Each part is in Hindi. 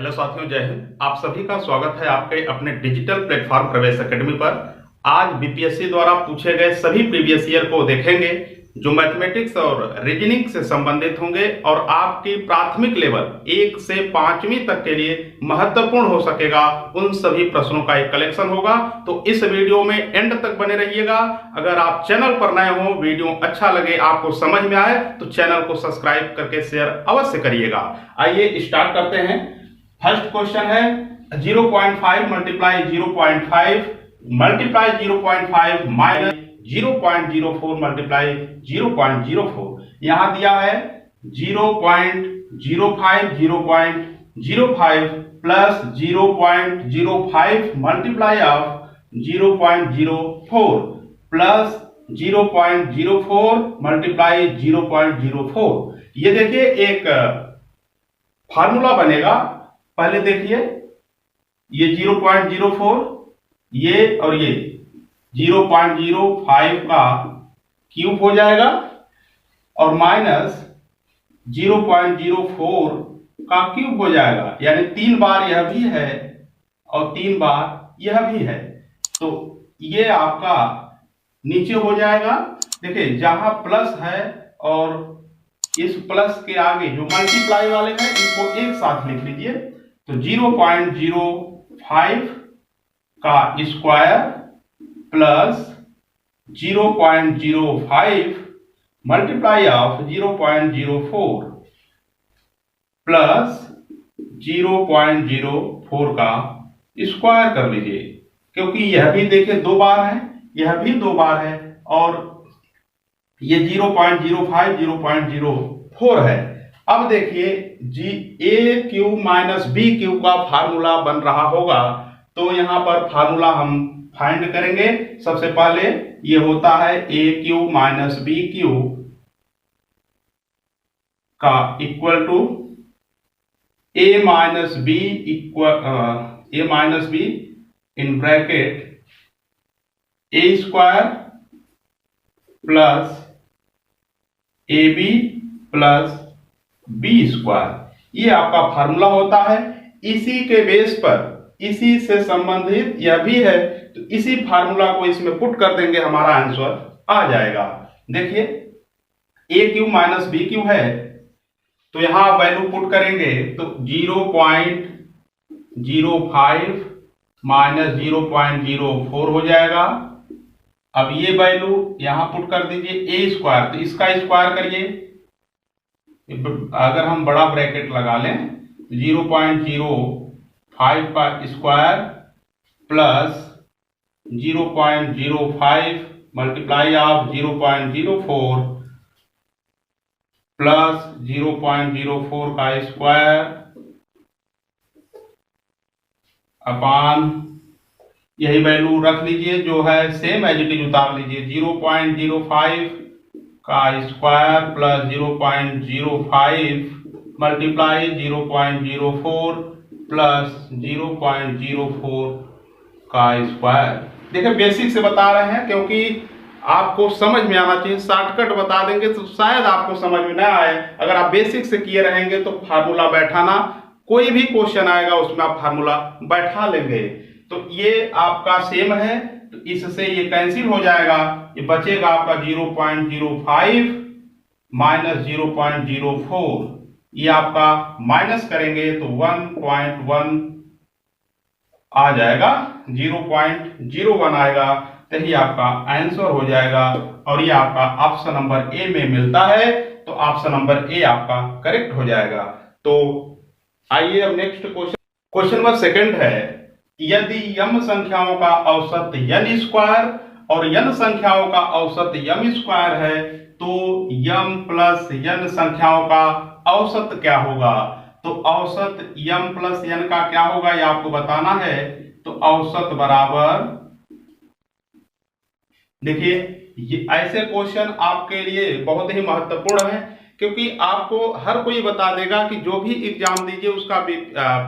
हेलो साथियों, जय हिंद। आप सभी का स्वागत है आपके अपने डिजिटल प्लेटफॉर्म प्रवेश एकेडमी पर। आज बीपीएससी द्वारा पूछे गए सभी प्रीवियस ईयर को देखेंगे जो मैथमेटिक्स और रीजनिंग से संबंधित होंगे और आपकी प्राथमिक लेवल 1 से 5वीं तक के लिए महत्वपूर्ण हो सकेगा। उन सभी प्रश्नों का एक कलेक्शन होगा, तो इस वीडियो में एंड तक बने रहिएगा। अगर आप चैनल पर नए हो, वीडियो अच्छा लगे, आपको समझ में आए तो चैनल को सब्सक्राइब करके शेयर अवश्य करिएगा। आइए स्टार्ट करते हैं। फर्स्ट क्वेश्चन है 0.5 मल्टीप्लाई 0.5 मल्टीप्लाई 0.5 माइनस 0.04 मल्टीप्लाई 0.04। यहां दिया है 0.05 0.05 plus 0.05 multiply of 0.04 plus 0.04 multiply 0.04। ये देखिए एक फार्मूला बनेगा। पहले देखिए ये 0.04, ये और ये 0.05 का क्यूब हो जाएगा और माइनस 0.04 का क्यूब हो जाएगा, यानी 3 बार यह भी है और 3 बार यह भी है। तो ये आपका नीचे हो जाएगा। देखिए जहां प्लस है और इस प्लस के आगे जो मल्टीप्लाई वाले हैं इनको एक साथ लिख लीजिए। तो 0.05 का square plus 0.05 multiply of 0.04 plus 0.04 का स्क्वायर कर लीजिए, क्योंकि यह भी देखिए 2 बार है, यह भी 2 बार है और ये 0.05 0.04 है। अब देखिए a cube minus B cube का फार्मूला बन रहा होगा, तो यहां पर फार्मूला हम फाइंड करेंगे। सबसे पहले ये होता है a cube minus B cube का equal to a minus b in bracket a square plus ab plus b square. ये आपका फार्मूला होता है। इसी के बेस पर, इसी से संबंधित यह भी है, तो इसी फार्मूला को इसमें पुट कर देंगे, हमारा आंसर आ जाएगा। देखिए a cube minus B cube है, तो यहां वैल्यू पुट करेंगे तो 0.05 माइनस 0.04 हो जाएगा। अब ये वैल्यू यहां पुट कर दीजिए a स्क्वायर, तो इसका स्क्वायर करिए। अगर हम बड़ा ब्रैकेट लगा लें 0.05 का square plus 0.05 multiply of 0.04 plus 0.04 का स्क्वायर अपान यही वैल्यू रख लीजिए, जो है सेम एज इट इज उतार लीजिए। 0.05 का स्क्वायर प्लस 0.05 मल्टीप्लाई 0.04 प्लस 0.04 का स्क्वायर। देखिए बेसिक से बता रहे हैं, क्योंकि आपको समझ में आना चाहिए। शॉर्टकट बता देंगे तो शायद आपको समझ में ना आए। अगर आप बेसिक से किए रहेंगे तो फार्मूला बैठाना, कोई भी क्वेश्चन आएगा उसमें आप फार्मूला बैठा लेंगे। तो ये आपका सेम है, तो इससे ये कैंसिल हो जाएगा। ये बचेगा आपका 0.05 माइनस 0.04। ये आपका माइनस करेंगे तो 1.1 आ जाएगा, 0.01 आएगा। तो ये आपका आंसर हो जाएगा और ये आपका ऑप्शन नंबर ए में मिलता है। तो ऑप्शन नंबर ए आपका करेक्ट हो जाएगा। तो आइए अब next question. Question number second है, यदि m संख्याओं का औसत n स्क्वायर और n संख्याओं का औसत m स्क्वायर है, तो m प्लस n संख्याओं का औसत क्या होगा? तो औसत m प्लस n का क्या होगा ये आपको बताना है। तो औसत बराबर, देखिए ये ऐसे क्वेश्चन आपके लिए बहुत ही महत्वपूर्ण है, क्योंकि आपको हर कोई बता देगा कि जो भी एग्जाम दीजिए उसका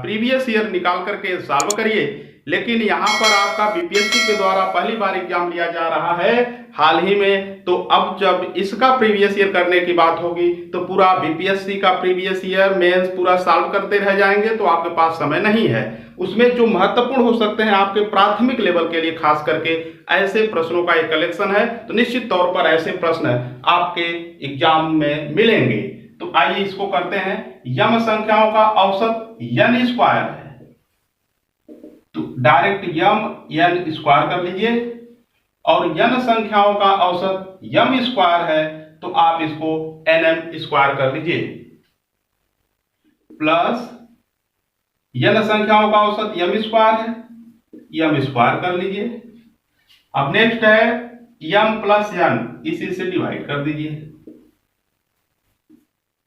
प्रीवियस ईयर निकाल करके सॉल्व करिए। लेकिन यहाँ पर आपका बीपीएससी के द्वारा पहली बार एग्जाम लिया जा रहा है हाल ही में, तो अब जब इसका प्रीवियस ईयर करने की बात होगी तो पूरा बीपीएससी का प्रीवियस ईयर मेंस पूरा सॉल्व करते रह जाएंगे, तो आपके पास समय नहीं है। उसमें जो महत्वपूर्ण हो सकते हैं आपके प्राथमिक लेवल के लिए खास करके ऐसे प्रश्नों का एक कलेक्शन है, तो निश्चित तौर पर ऐसे प्रश्न आपके एग्जाम में मिलेंगे। तो आइए इसको करते हैं। यम संख्याओं का औसत n स्क्वायर है, तो डायरेक्ट यम n स्क्वायर कर लीजिए, और n संख्याओं का औसत यम स्क्वायर है तो आप इसको nm स्क्वायर कर लीजिए, प्लस n संख्याओं का औसत यम स्क्वायर है, यम स्क्वायर कर लीजिए। अब नेक्स्ट है यम प्लस n, इसी से डिवाइड कर दीजिए।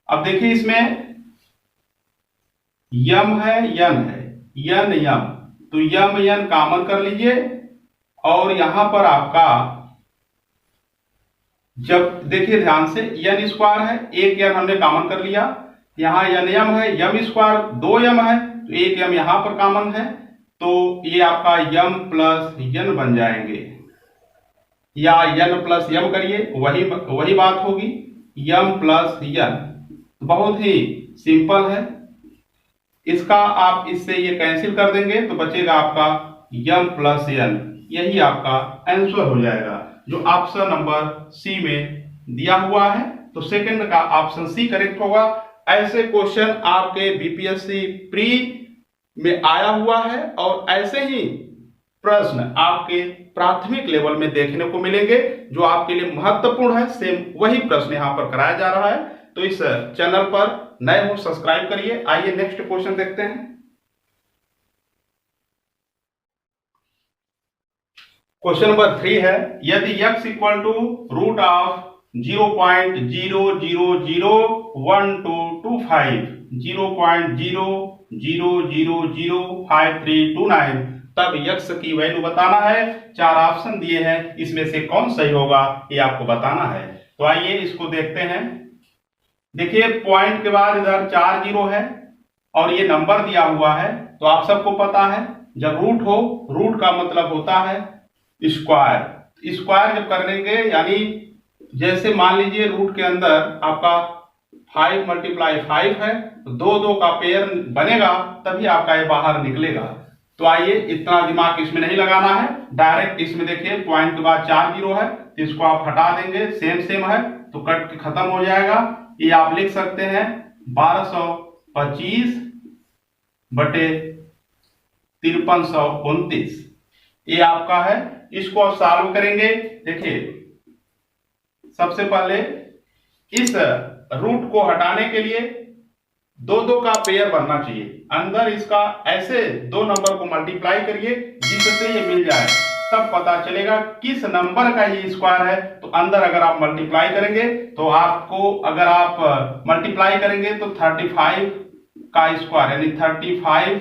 अब देखिए इसमें यम है यन है, यन यम, तो यम यन कॉमन कर लीजिए, और यहां पर आपका जब देखिए ध्यान से यन स्क्वायर है, एक यन हमने कॉमन कर लिया, यहां यन यम है, यम स्क्वायर दो यम है तो एक यम यहां पर कॉमन है, तो ये आपका यम प्लस यन बन जाएंगे, या यन प्लस यम करिए वही बात होगी, यम प्लस यन। बहुत ही सिंपल है, इसका आप इससे ये कैंसिल कर देंगे तो बचेगा आपका यम प्लस एन, यही आपका आंसर हो जाएगा जो ऑप्शन नंबर सी में दिया हुआ है। तो सेकंड का ऑप्शन सी करेक्ट होगा। ऐसे क्वेश्चन आपके बीपीएससी प्री में आया हुआ है और ऐसे ही प्रश्न आपके प्राथमिक लेवल में देखने को मिलेंगे जो आपके लिए महत्वपूर्ण है। सेम वही प्रश्न यहां पर कराया जा रहा है, तो इस चैनल पर नए हो सब्सक्राइब करिए। आइए नेक्स्ट क्वेश्चन देखते हैं। क्वेश्चन नंबर 3 है, यदि x equal to root of 0.0001225 0.0005329 तब x की वैल्यू बताना है। 4 ऑप्शन दिए हैं, इसमें से कौन सही होगा ये आपको बताना है। तो आइए इसको देखते हैं। देखिए पॉइंट के बाद इधर 4 जीरो है और ये नंबर दिया हुआ है, तो आप सबको पता है जब रूट हो, रूट का मतलब होता है स्क्वायर। स्क्वायर जब करेंगे यानी जैसे मान लीजिए रूट के अंदर आपका 5 × 5 है, तो 2 का पेयर बनेगा तभी आपका ये बाहर निकलेगा। तो आइए इतना दिमाग इसमें नहीं लगाना है, डायरेक्ट इसमें देखिए पॉइंट के बाद 4 जीरो है तो इसको आप हटा देंगे, सेम है तो कट के खत्म हो जाएगा। ये आप लिख सकते हैं 1225 बटे 5329, ये आपका है। इसको आप सॉल्व करेंगे। देखिए सबसे पहले इस रूट को हटाने के लिए 2 का पेयर बनना चाहिए, अंदर इसका ऐसे 2 नंबर को मल्टीप्लाई करिए जिससे ये मिल जाए, तब पता चलेगा किस नंबर का ये स्क्वायर है। तो अंदर अगर आप मल्टीप्लाई करेंगे तो आपको, अगर आप मल्टीप्लाई करेंगे तो 35 का स्क्वायर यानी 35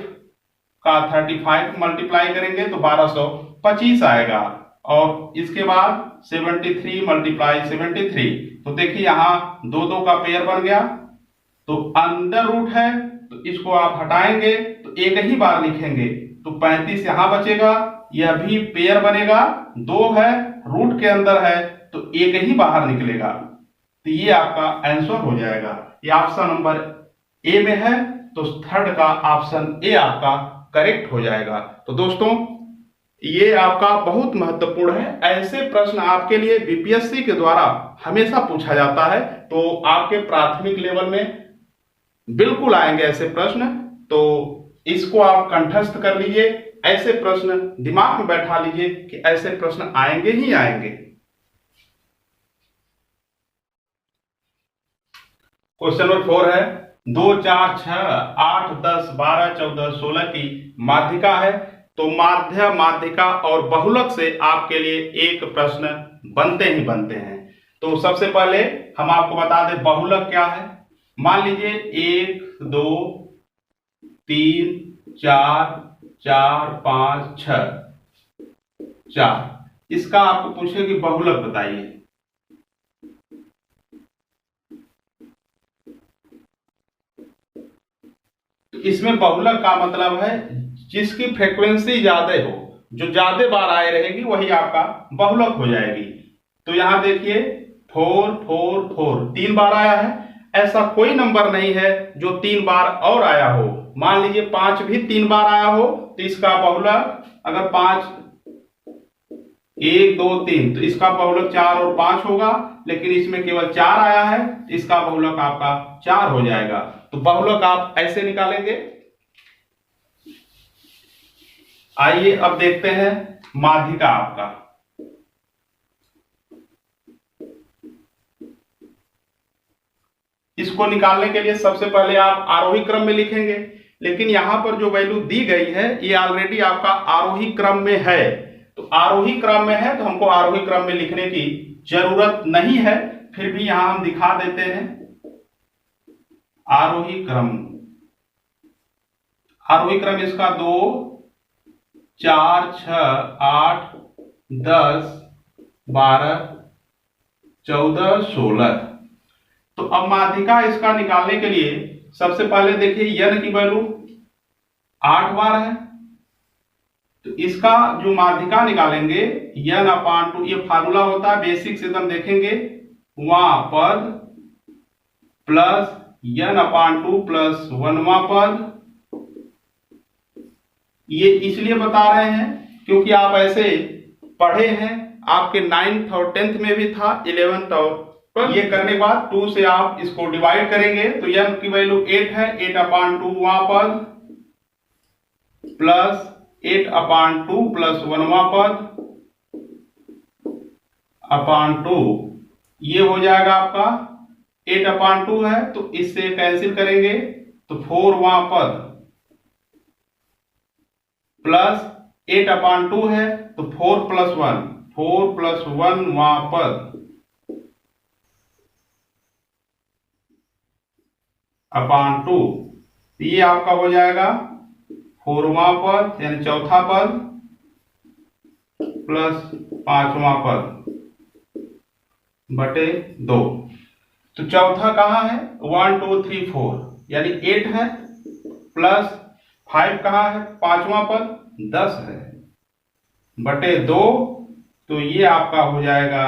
का 35 मल्टीप्लाई करेंगे तो 1225 आएगा, और इसके बाद 73 × 73, तो देखिए यहां 2 का पेयर बन गया, तो अंडर रूट है तो इसको आप हटाएंगे तो एक ही बार लिखेंगे तो 35 यहां बचेगा, यह भी पेयर बनेगा, 2 है रूट के अंदर है तो एक ही बाहर निकलेगा, तो ये आपका आंसर हो जाएगा। ये ऑप्शन नंबर ए में है, तो थर्ड का ऑप्शन ए आपका करेक्ट हो जाएगा। तो दोस्तों ये आपका बहुत महत्वपूर्ण है, ऐसे प्रश्न आपके लिए बीपीएससी के द्वारा हमेशा पूछा जाता है, तो आपके प्राथमिक लेवल में बिल्कुल आएंगे ऐसे प्रश्न, तो इसको आप कंठस्थ कर लीजिए, ऐसे प्रश्न दिमाग में बैठा लीजिए कि ऐसे प्रश्न आएंगे ही आएंगे। क्वेश्चन नंबर 4 है, 2 4 6 8 10 12 14 16 की माध्यिका है, तो माध्य, माध्यिका और बहुलक से आपके लिए एक प्रश्न बनते ही बनते हैं। तो सबसे पहले हम आपको बता दें बहुलक क्या है। मान लीजिए 1 2 3 4 4 5 6 4, इसका आपको पूछे कि बहुलक बताइए। तो इसमें बहुलक का मतलब है जिसकी फ्रीक्वेंसी ज्यादा हो, जो ज्यादा बार आए रहेगी वही आपका बहुलक हो जाएगी। तो यहां देखिए 4 4 4 3 बार आया है। ऐसा कोई नंबर नहीं है जो 3 बार और आया हो। मान लीजिए 5 भी 3 बार आया हो तो इसका बहुलक, अगर 5 1 2 3 तो इसका बहुलक 4 और 5 होगा, लेकिन इसमें केवल 4 आया है, इसका बहुलक आपका 4 हो जाएगा। तो बहुलक आप ऐसे निकालेंगे। आइए अब देखते हैं माध्यिका आपका। इसको निकालने के लिए सबसे पहले आप आरोही क्रम में लिखेंगे, लेकिन यहां पर जो वैल्यू दी गई है ये ऑलरेडी आपका आरोही क्रम में है। तो आरोही क्रम में है तो हमको आरोही क्रम में लिखने की जरूरत नहीं है, फिर भी यहां हम दिखा देते हैं आरोही क्रम। आरोही क्रम इसका 2 4 6 8 10 12 14 16। तो अब माध्यिका इसका निकालने के लिए सबसे पहले देखिए यन की वैल्यू 8 बार है, तो इसका जो माध्यिका निकालेंगे यन अपान 2, ये फार्मूला होता है बेसिक से एकदम देखेंगे, वहां पद प्लस यन अपान 2 प्लस 1वां पद। ये इसलिए बता रहे हैं क्योंकि आप ऐसे पढ़े हैं, आपके 9th और 10th में भी था, 11th और ये करने के बाद 2 से आप इसको डिवाइड करेंगे तो यन की वैल्यू 8 है, 8 अपान 2 वहां पद प्लस 8 अपान 2 प्लस 1वां पद अपान 2, ये हो जाएगा आपका 8 अपान 2 है तो इससे कैंसिल करेंगे तो 4वां पद प्लस 8 अपान 2 है तो 4 प्लस 1 4 प्लस 1 वहां पद अपान 2, ये आपका हो जाएगा 4वां पद यानी चौथा पद प्लस 5वां पद बटे 2। तो चौथा कहां है 1 2 3 4 यानी 8 है, प्लस 5 कहां है 5वां पद 10 है बटे 2, तो ये आपका हो जाएगा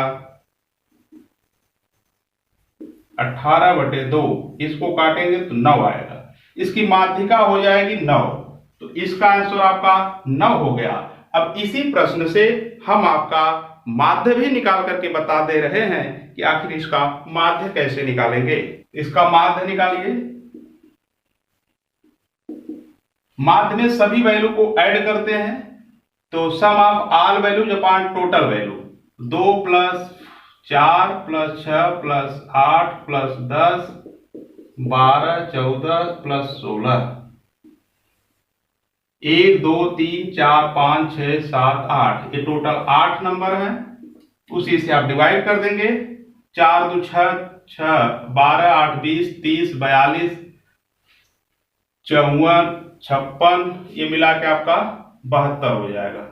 18 बटे 2। इसको काटेंगे तो 9 आएगा, इसकी माध्यिका हो जाएगी 9। तो इसका आंसर आपका 9 हो गया। अब इसी प्रश्न से हम आपका माध्य भी निकाल करके बता दे रहे हैं कि आखिर इसका माध्य कैसे निकालेंगे। इसका माध्य निकालिए। माध्य में सभी वैल्यू को ऐड करते हैं तो sum of all values upon total value 2 plus 4 plus 6 plus 8 plus 10 12 14 plus 16, 1 2 3 4 5 6 7 8, ये टोटल 8 नंबर है। उसी से आप डिवाइड कर देंगे, 4 2 6 6 12 8 20 30 42 54 56, ये मिला के आपका 72 हो जाएगा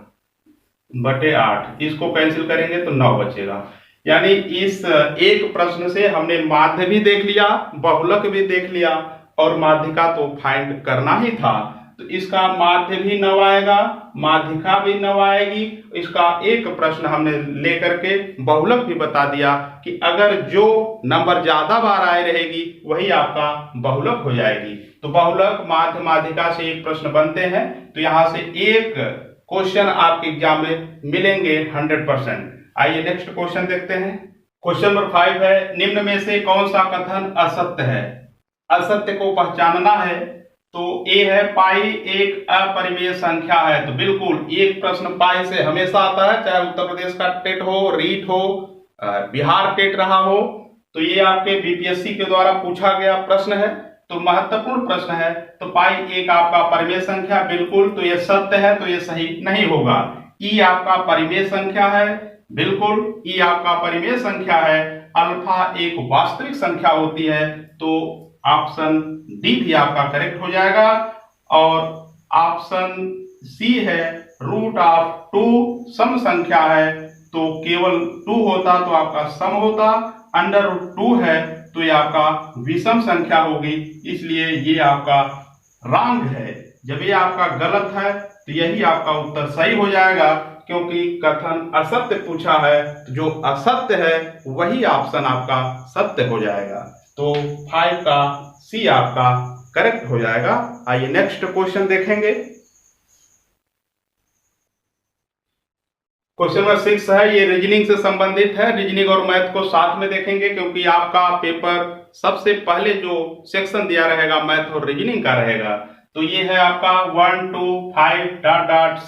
बटे 8। इसको कैंसिल करेंगे तो 9 बचेगा। यानी इस एक प्रश्न से हमने माध्य भी देख लिया, बहुलक भी देख लिया और माध्यिका तो फाइंड करना ही था। तो इसका माध्य भी 9 आएगा, माध्यिका भी 9 आएगी। इसका एक प्रश्न हमने लेकर के बहुलक भी बता दिया कि अगर जो नंबर ज्यादा बार आए रहेगी वही आपका बहुलक हो जाएगी। तो बहुलक माध्य माध्यिका से एक प्रश्न बनते हैं, तो यहां से एक क्वेश्चन आपके एग्जाम में मिलेंगे 100%। आइए नेक्स्ट क्वेश्चन देखते हैं। क्वेश्चन नंबर 5 है, निम्न में से कौन सा कथन असत्य है। असत्य को पहचानना है तो ए है पाई एक अपरिमेय संख्या है। तो बिल्कुल एक प्रश्न पाई से हमेशा आता है, चाहे उत्तर प्रदेश का टेट हो, रीट हो, बिहार टेट रहा हो, तो ये आपके बीपीएससी के द्वारा पूछा गया प्रश्न है, तो महत्वपूर्ण प्रश्न है। तो पाई एक आपका परिमेय संख्या, बिल्कुल, तो ये सत्य है, तो ये सही नहीं होगा। ई आपका परिमेय संख्या है, बिल्कुल ई आपका परिमेय संख्या है। अल्फा एक वास्तविक संख्या होती है, तो ऑप्शन डी भी आपका करेक्ट हो जाएगा। और ऑप्शन सी है रूट ऑफ 2 सम संख्या है, तो केवल 2 होता तो आपका सम होता, अंडर रूट 2 है तो ये आपका विषम संख्या होगी, इसलिए ये आपका रॉन्ग है। जब ये आपका गलत है तो यही आपका उत्तर सही हो जाएगा, क्योंकि कथन असत्य पूछा है तो जो असत्य है वही ऑप्शन आपका सत्य हो जाएगा। तो 5 का सी आपका करेक्ट हो जाएगा। आइए नेक्स्ट क्वेश्चन देखेंगे। क्वेश्चन नंबर 6 है, ये रीजनिंग से संबंधित है। रीजनिंग और मैथ को साथ में देखेंगे, क्योंकि आपका पेपर सबसे पहले जो सेक्शन दिया रहेगा मैथ और रीजनिंग का रहेगा। तो ये है आपका 1 2 5 डॉट डॉट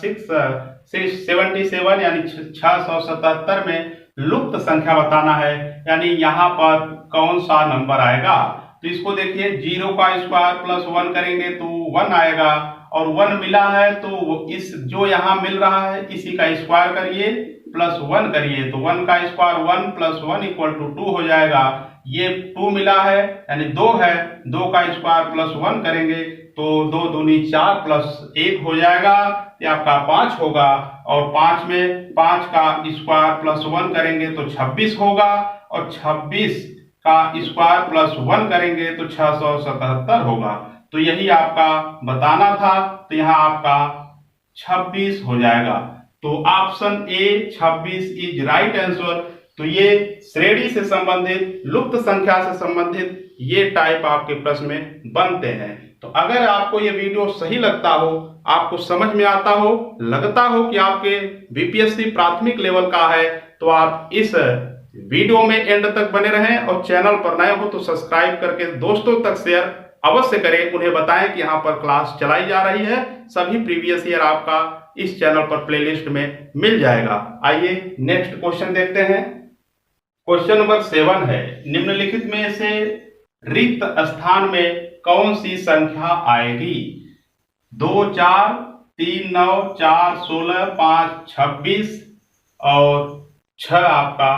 677 यानी 677 में लुप्त संख्या बताना है, यानी यहाँ पर कौन सा नंबर आएगा। तो इसको देखिए, 0 का स्क्वायर प्लस 1 करेंगे तो 1 आएगा, और 1 मिला है तो इस जो यहाँ मिल रहा है इसी का स्क्वायर करिए प्लस 1 करिए, तो 1 का स्क्वायर 1 प्लस 1 इक्वल टू 2 हो जाएगा। ये 2 मिला है यानी 2 है, 2 का स्क्वायर प्लस 1 करेंगे तो 2 दूनी 4 प्लस 1 हो जाएगा, ये आपका 5 होगा। और 5 में 5 का स्क्वायर प्लस 1 करेंगे तो 26 होगा, और 26 का स्क्वायर प्लस 1 करेंगे तो 677 होगा। तो यही आपका बताना था, तो यहाँ आपका 26 हो जाएगा। तो option A 26 is right answer. तो ये श्रेणी से संबंधित, लुप्त संख्या से संबंधित ये टाइप आपके प्रश्न में बनते हैं। तो अगर आपको ये वीडियो सही लगता हो, आपको समझ में आता हो, लगता हो कि आपके बीपीएससी प्राथमिक लेवल का है, तो आप इस वीडियो में एंड तक बने रहें, और चैनल पर नए हो तो सब्सक्राइब करके दोस्तों तक शेयर अवश्य करें। उन्हें बताएं कि यहाँ पर क्लास चलाई जा रही है, सभी प्रीवियस ईयर आपका इस चैनल पर प्लेलिस्ट में मिल जाएगा। आइए नेक्स्ट क्वेश्चन देखते हैं। क्वेश्चन नंबर 7 है, निम्नलिखित में से रिक्त स्थान में कौन सी संख्या आएगी। 2 4 3 9 4 16 5 26 और 6 आपका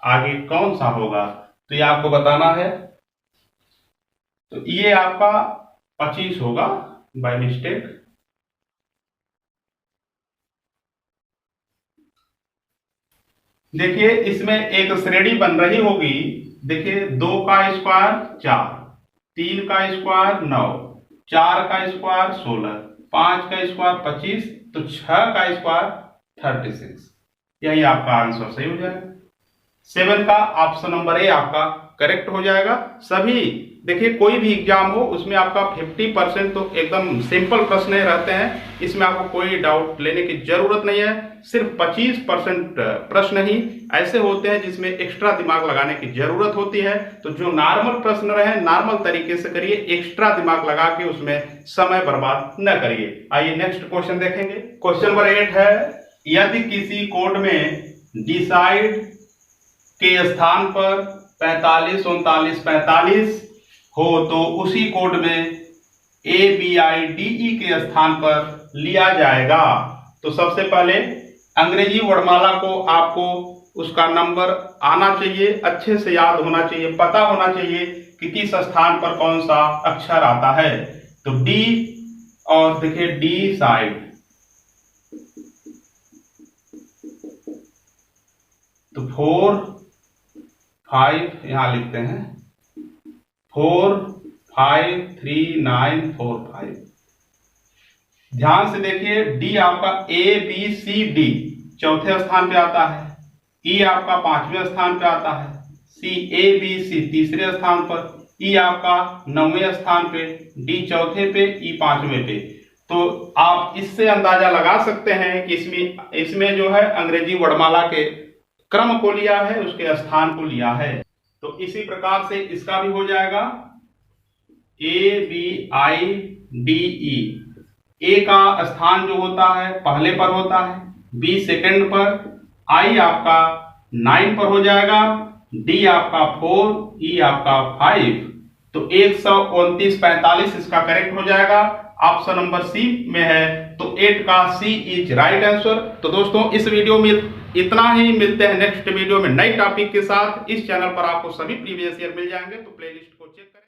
आगे कौन सा होगा। तो ये आपको बताना है। तो ये आपका 25 होगा बाय मिस्टेक। देखिए इसमें एक श्रेणी बन रही होगी। देखिए 2 का स्क्वायर 4, 3 का स्क्वायर 9, 4 का स्क्वायर 16, 5 का स्क्वायर 25, तो 6 का स्क्वायर 36। यही आपका आंसर सही हो जाएगा। 7 का ऑप्शन नंबर ए आपका करेक्ट हो जाएगा। सभी देखिए कोई भी एग्जाम हो उसमें आपका 50% तो एकदम सिंपल प्रश्न रहते हैं, इसमें आपको कोई डाउट लेने की जरूरत नहीं है। सिर्फ 25% प्रश्न ही ऐसे होते हैं जिसमें एक्स्ट्रा दिमाग लगाने की जरूरत होती है। तो जो नॉर्मल प्रश्न रहे नॉर्मल तरीके से करिए, एक्स्ट्रा दिमाग लगा के उसमें समय बर्बाद न करिए। आइए नेक्स्ट क्वेश्चन देखेंगे। क्वेश्चन नंबर 8 है, यदि किसी कोड में डिसाइड के स्थान पर 45 39 45 हो तो उसी कोड में ABIDE के स्थान पर लिया जाएगा। तो सबसे पहले अंग्रेजी वर्णमाला को आपको उसका नंबर आना चाहिए, अच्छे से याद होना चाहिए, पता होना चाहिए कि किस स्थान पर कौन सा अक्षर आता है। तो डी, और देखिए डी साइड, तो 4 5 यहां लिखते हैं 4 5 3 9 4 5। ध्यान से देखिए डी आपका ABCD चौथे स्थान पे आता है, ई आपका 5वें स्थान पे आता है, CABC तीसरे स्थान पर, ई आपका 9वें स्थान पे, डी चौथे पे, ई 5वें पे। तो आप इससे अंदाजा लगा सकते हैं कि इसमें जो है अंग्रेजी वर्णमाला के क्रम को लिया है, उसके स्थान को लिया है। तो इसी प्रकार से इसका भी हो जाएगा ABIDE। ए का स्थान जो होता है पहले पर होता है, बी सेकंड पर, आई आपका 9 पर हो जाएगा, डी आपका 4, ई आपका 5। तो 129 45 इसका करेक्ट हो जाएगा। ऑप्शन नंबर सी में है, तो 8 का सी इज राइट आंसर। तो दोस्तों इस वीडियो में इतना ही, मिलते हैं नेक्स्ट वीडियो में नई टॉपिक के साथ। इस चैनल पर आपको सभी प्रीवियस ईयर मिल जाएंगे, तो प्लेलिस्ट को चेक करें।